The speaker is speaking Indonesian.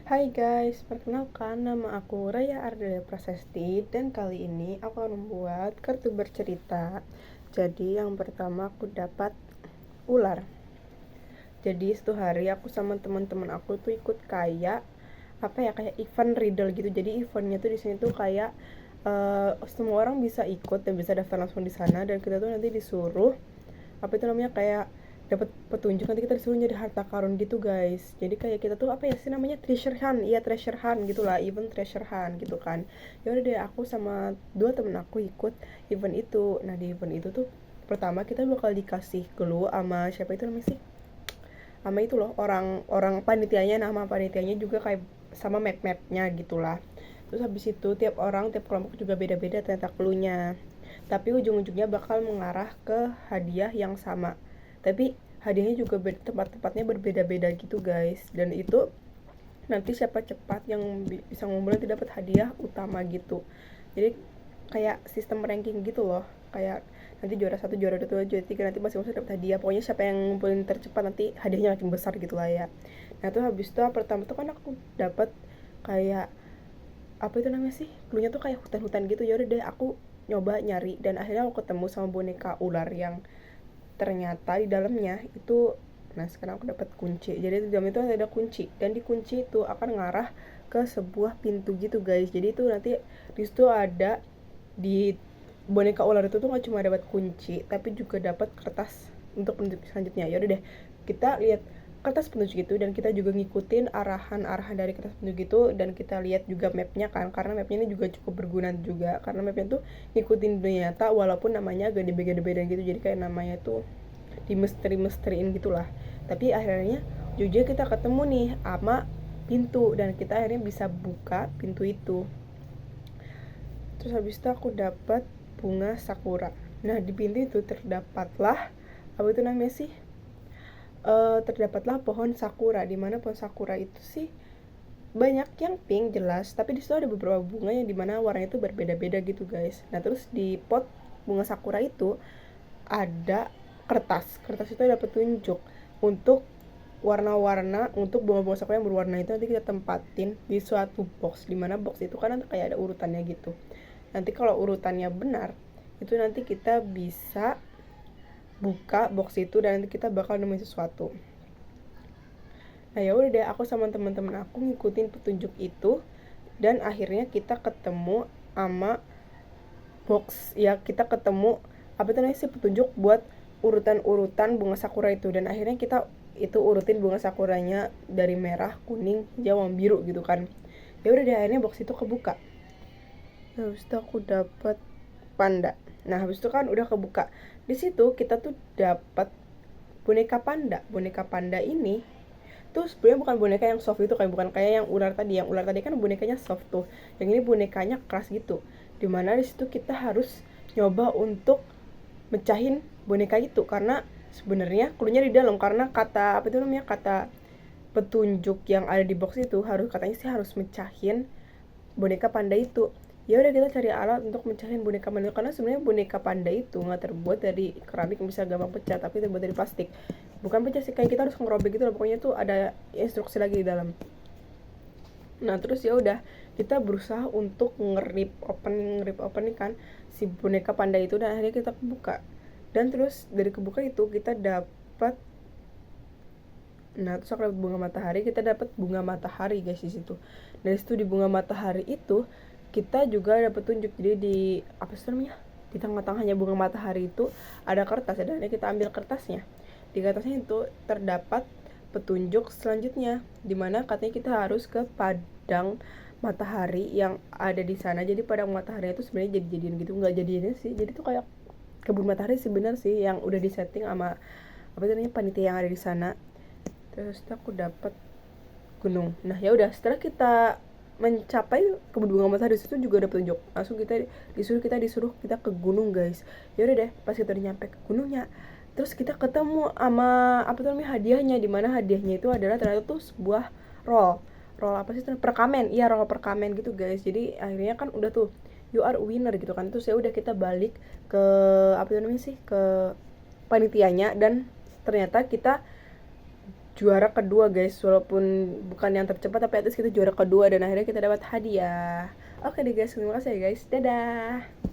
Hai guys, perkenalkan nama aku Raya Ardela Prasesti dan kali ini aku akan membuat kartu bercerita. Jadi yang pertama aku dapat ular. Jadi satu hari aku sama teman-teman aku tuh ikut kayak event riddle gitu. Jadi eventnya tuh di sini tuh kayak semua orang bisa ikut dan bisa daftar langsung di sana, dan kita tuh nanti disuruh apa itu namanya kayak dapat petunjuk, nanti kita disuruh jadi harta karun gitu guys. Jadi kayak kita tuh apa ya sih namanya, treasure hunt, iya treasure hunt gitulah, event treasure hunt gitu kan. Ya udah deh, aku sama dua temen aku ikut event itu. Nah di event itu tuh pertama kita bakal dikasih clue sama siapa itu namanya sih, sama itu loh orang panitianya, nama panitianya juga kayak sama map-mapnya gitulah. Terus habis itu tiap orang tiap kelompok juga beda-beda ternyata clue-nya, tapi ujung-ujungnya bakal mengarah ke hadiah yang sama, tapi hadiahnya juga tempat-tempatnya berbeda-beda gitu guys. Dan itu nanti siapa cepat yang bisa ngumpulin nanti dapat hadiah utama gitu. Jadi kayak sistem ranking gitu loh, kayak nanti juara satu, juara dua, juara tiga, nanti masing-masing dapat hadiah. Pokoknya siapa yang ngumpulin tercepat nanti hadiahnya makin besar gitu lah ya. Nah tuh habis itu pertama tuh kan aku dapat kayak apa itu namanya sih, dulunya tuh kayak hutan-hutan gitu. Ya udah deh aku nyoba nyari dan akhirnya aku ketemu sama boneka ular yang ternyata di dalamnya itu, nah sekarang aku dapat kunci. Jadi di dalam itu ada kunci dan di kunci itu akan ngarah ke sebuah pintu gitu guys. Jadi itu nanti di situ ada, di boneka ular itu tuh nggak cuma dapat kunci tapi juga dapat kertas untuk penunjuk selanjutnya. Ya udah deh, kita lihat kertas penunjuk itu dan kita juga ngikutin arahan-arahan dari kertas penunjuk itu, dan kita lihat juga mapnya kan, karena mapnya ini juga cukup berguna juga karena mapnya tuh ngikutin dunia nyata walaupun namanya agak dibeda-beda gitu. Jadi kayak namanya tuh di misteri-misteriin gitulah. Tapi akhirnya jujur kita ketemu nih sama pintu dan kita akhirnya bisa buka pintu itu. Terus habis itu aku dapat bunga sakura. Nah di pintu itu terdapatlah apa itu namanya sih, terdapatlah pohon sakura, di mana pohon sakura itu sih banyak yang pink jelas, tapi di situ ada beberapa bunga yang dimana warnanya itu berbeda-beda gitu guys. Nah terus di pot bunga sakura itu ada kertas itu ada petunjuk untuk warna-warna untuk bunga-bunga sakura yang berwarna itu nanti kita tempatin di suatu box, dimana box itu kan nanti kayak ada urutannya gitu. Nanti kalau urutannya benar itu nanti kita bisa buka box itu dan nanti kita bakal nemuin sesuatu. Nah ya udah deh, aku sama teman-teman aku ngikutin petunjuk itu dan akhirnya kita ketemu sama box, ya kita ketemu apa itu namanya sih, petunjuk buat urutan-urutan bunga sakura itu. Dan akhirnya kita itu urutin bunga sakuranya dari merah, kuning, hijau, sama biru gitu kan. Ya udah deh, akhirnya box itu kebuka. Nah, habis itu aku dapat panda. Nah habis itu kan udah kebuka, di situ kita tuh dapat boneka panda. Boneka panda ini tuh sebenarnya bukan boneka yang soft itu, kayak bukan kayak yang ular tadi. Yang ular tadi kan bonekanya soft tuh, yang ini bonekanya keras gitu. Dimana di situ kita harus nyoba untuk mecahin boneka itu, karena sebenarnya klunya di dalam, karena kata apa itu namanya, kata petunjuk yang ada di box itu harus, katanya sih harus mecahin boneka panda itu. Ya udah kita cari alat untuk mecahin boneka panda, karena sebenarnya boneka panda itu nggak terbuat dari keramik yang bisa gampang pecah, tapi terbuat dari plastik. Bukan pecah sih, kayak kita harus ngerobek gitu loh, pokoknya tuh ada instruksi lagi di dalam. Nah terus ya udah kita berusaha untuk nge-rip open kan si boneka panda itu, dan akhirnya kita buka. Dan terus dari kebuka itu kita dapat, nah terus aku dapat bunga matahari. Kita dapat bunga matahari guys di situ. Dari situ di bunga matahari itu kita juga dapat tunjuk. Jadi di apa sih namanya, di tengah-tengahnya bunga matahari itu ada kertas, dan kita ambil kertasnya. Di kertasnya itu terdapat petunjuk selanjutnya, dimana katanya kita harus ke padang matahari yang ada di sana. Jadi padang matahari itu sebenarnya jadi-jadian gitu, nggak jadian sih, jadi tuh kayak kebun matahari sebenarnya sih yang udah disetting sama apa namanya panitia yang ada di sana. Terus aku dapat gunung. Nah ya udah, setelah kita mencapai kebun bunga matahari itu juga ada petunjuk, langsung kita disuruh kita ke gunung guys. Ya udah deh, pas kita udah nyampe ke gunungnya, terus kita ketemu sama apa namanya hadiahnya, di mana hadiahnya itu adalah ternyata tuh sebuah roll apa sih, perkamen. Iya, roll perkamen gitu guys. Jadi akhirnya kan udah tuh you are a winner gitu kan. Terus ya udah kita balik ke apa namanya sih, ke panitianya, dan ternyata kita juara kedua guys, walaupun bukan yang tercepat tapi at least kita juara kedua dan akhirnya kita dapat hadiah. Oke deh guys, terima kasih ya guys, dadah.